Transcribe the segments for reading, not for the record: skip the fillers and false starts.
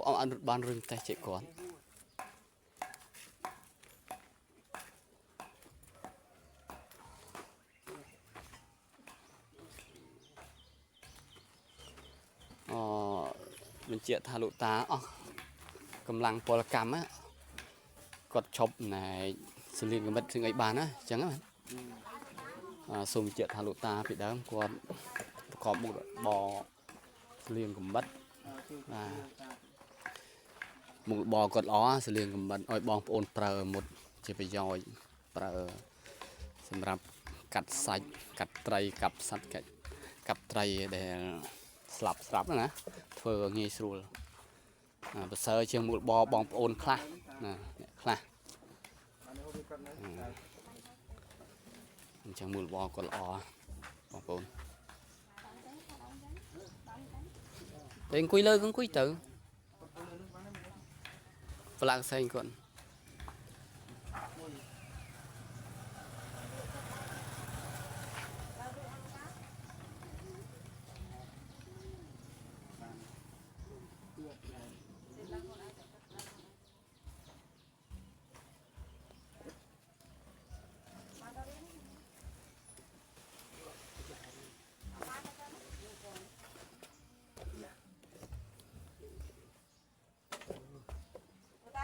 ông ăn ban rừng tay chạy con mình chia thà lụ tá cầm lăng pol cam á cột chop này xử lý cái mất sự ấy bàn á chẳng á xung chia thà lụ tá bị đám quạt có một bò xử lý cầm mất một bò cột ó xử lý cầm mất oi bong ôn prờ một chỉ phải dòi prờสำหรับกัดไซกัดไตรกับสัตว์กับไตรđể sậpนะធ្វើងាយស្រួលប្រសើរជាងមួយបងប្អូនខ្លះណាខ្លះអញ្ចឹងមួយបងគាត់ល្អបងប្អូនតែអង្គុយលើអង្គុយទៅប្លាក់ផ្សេងគាត់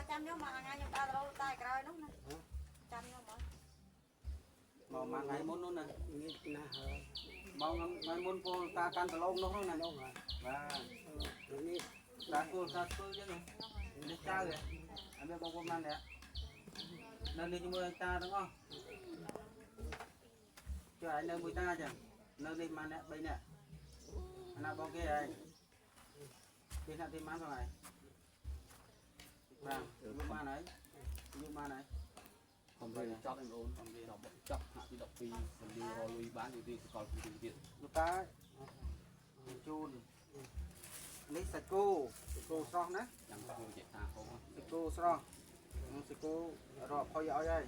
chăm nhau mà ngày chúng ta đâu tay cái đó nè chăm nhau mà mà ngày muốn luôn nè mà ngày muốn cô ta can tờ lông nó nè và ta cô chứ này đi cha rồi anh biết bông man đấy nên đi cho mưa ta đúng không cho anh nơi mười ta chứ nơi đi man đấy bây nè anh nào bông kia đây đi nào đi man rồi này vâng nhưng mà này không phải chót anh ôn không đi đọc chót hạ đi đọc phi còn đi rồi lui bán đi còn đi tiền lúc ta chun lấy sạch cô xong đấy chẳng có người chạy ta không sạch cô xong sạch cô rồi thôi ở đây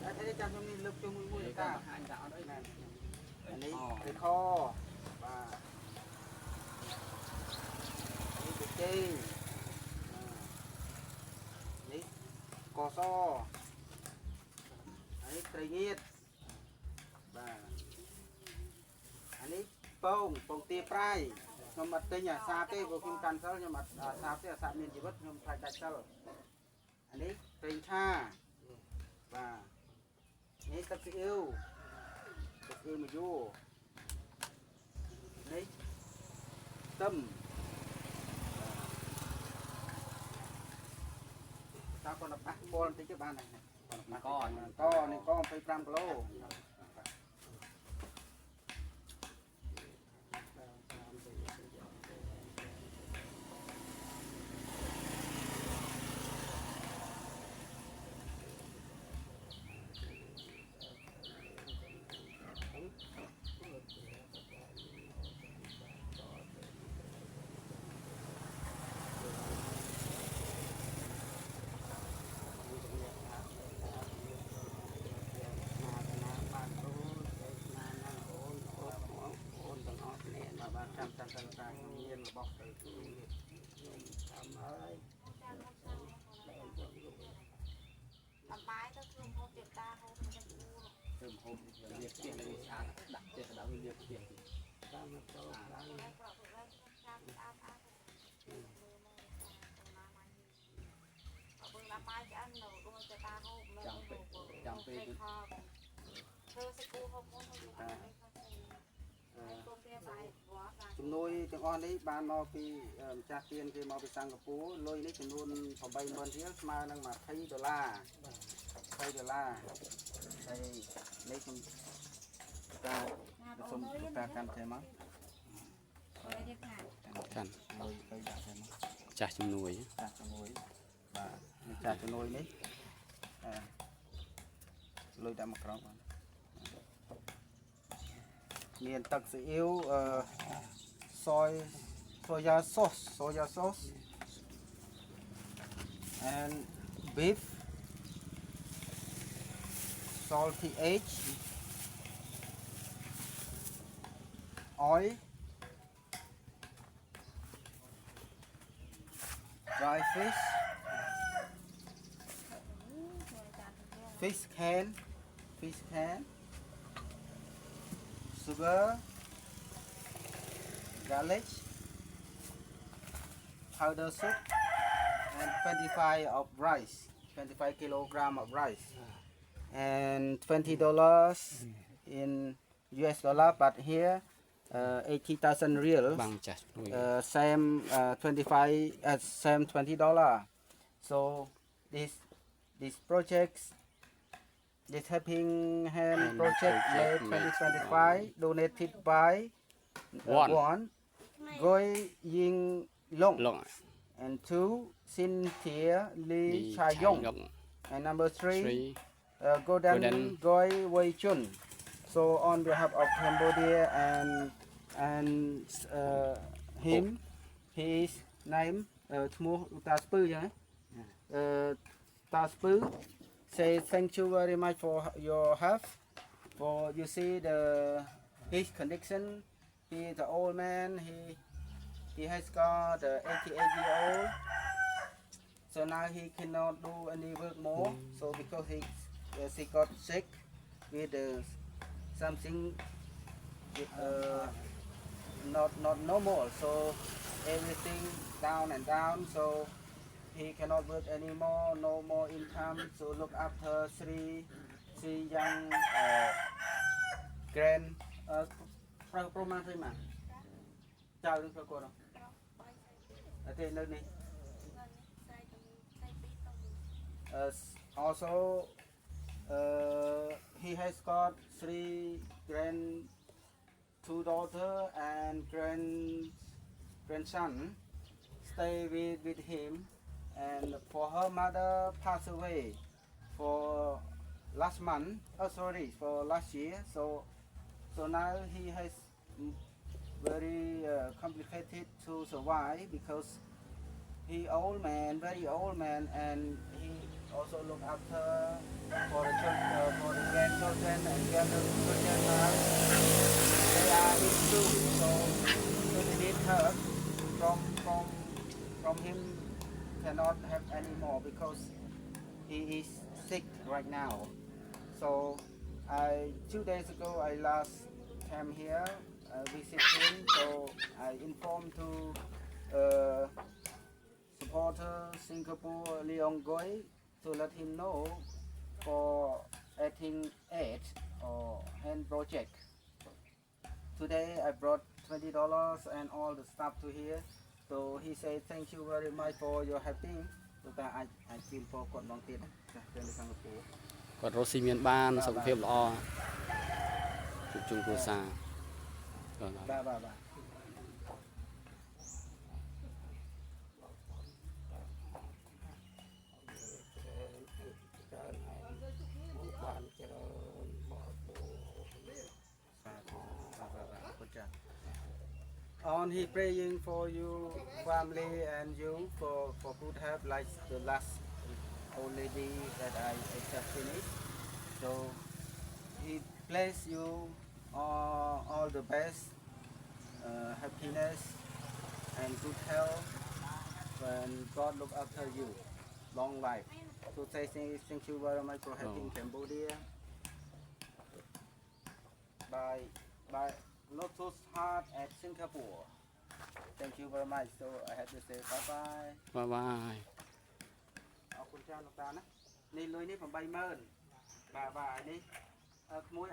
anh thấy chăm trong đi lực cho mũi ta hai đạo đấy này anh ấy cái kho và cái cây đấy cò so đấy cây nhiệt và anh ấy bông tia prai nhưng mà tên nhà xa cái vô kim can sơ nhưng mà xa cái xa miền chỉ bất nhưng phải đặt sơ anh ấy cây cha và đấy tập yêu mà vô đấy tâm tao còn đập con tới cái bàn này con này con phải 5 kg chăm nhiên bọc từ làm ơi làm bài tôi thường hôm tiệc ta hôm liệt tiền này sáng đặt tiền đã liệt tiền làm bài cho anh nấu đôi cho ta hôm chẳng về chơi sẽ cô hôm chúng nuôi tiếng on đấy ban mau pi cha tiền thì mau pi Singapore lôi đấy chúng nuôi phòng bay bên phía mà đang mà $3 $3 đây lấy chúng ta can thế mà can nuôi cây đã thế mà cha chúng nuôi và cha chúng nuôi đấy lôi đã mặc rau miền tắc sẽ yêu soya sauce and beef salty egg oil, dry fish, fish can, sugar, garlic, powder soup, and 25 of rice, 25 kilogram of rice, and $20 in US dollar, but here 80,000 real, បាំងចាស់នួយ same 25 same $20. So this projects this helping hand project made 2025 donated by one Goy Ying Long លោក and two Cynthia លី Lee ឆា Cha យយ៉ុ Yong ង and number ស្រី three Godan Godan Goy Wei Chun. So on behalf of Cambodia and him, his name ឈ្មោះតាស្ពឺចឹងតាស្ពឺ say thank you very much for your help. For you see his condition, he is an old man. He has got 88 years old. So now he cannot do any work more. So because he got sick with something not normal. So everything down and down. So he cannot work anymore. No more income. So look after three young grand. ប្រមាណស្អីមកចៅនឹងប្រកួតអត់ទេនៅនេះ also he has got two daughter and grandson stay with him, and for her mother passed away for last month. For last year. So now he has very complicated to survive because he very old man, and he also look after for the grandchildren and grandchildren. They are in school, so they need help from him. Cannot have any more because he is sick right now. So 2 days ago I last came here visit him. So I informed to supporter Singapore Leon Goy to let him know for adding aid or hand project. Today I brought $20 and all the stuff to here. So he said thank you very much for your helping. តែអាចជឿនពរគាត់ម្ដងទៀតណាចាស់ទៅសិង្ហបុរី គាត់រស់ស៊ីមានបានសុខភាពល្អជួបជុំគ្រួសារបាទ បាទ On he praying for you family and you for good health like the last old lady that I just finished. So he bless you all the best, happiness and good health, and God look after you, long life. So say thank you very much for helping Cambodia by Lotus Heart at Singapore. Thank you very much. So I have to say bye bye. Bye bye. អរគុណច្រើនលោកតាណានេះលុយនេះ80000បាទនេះក្មួយ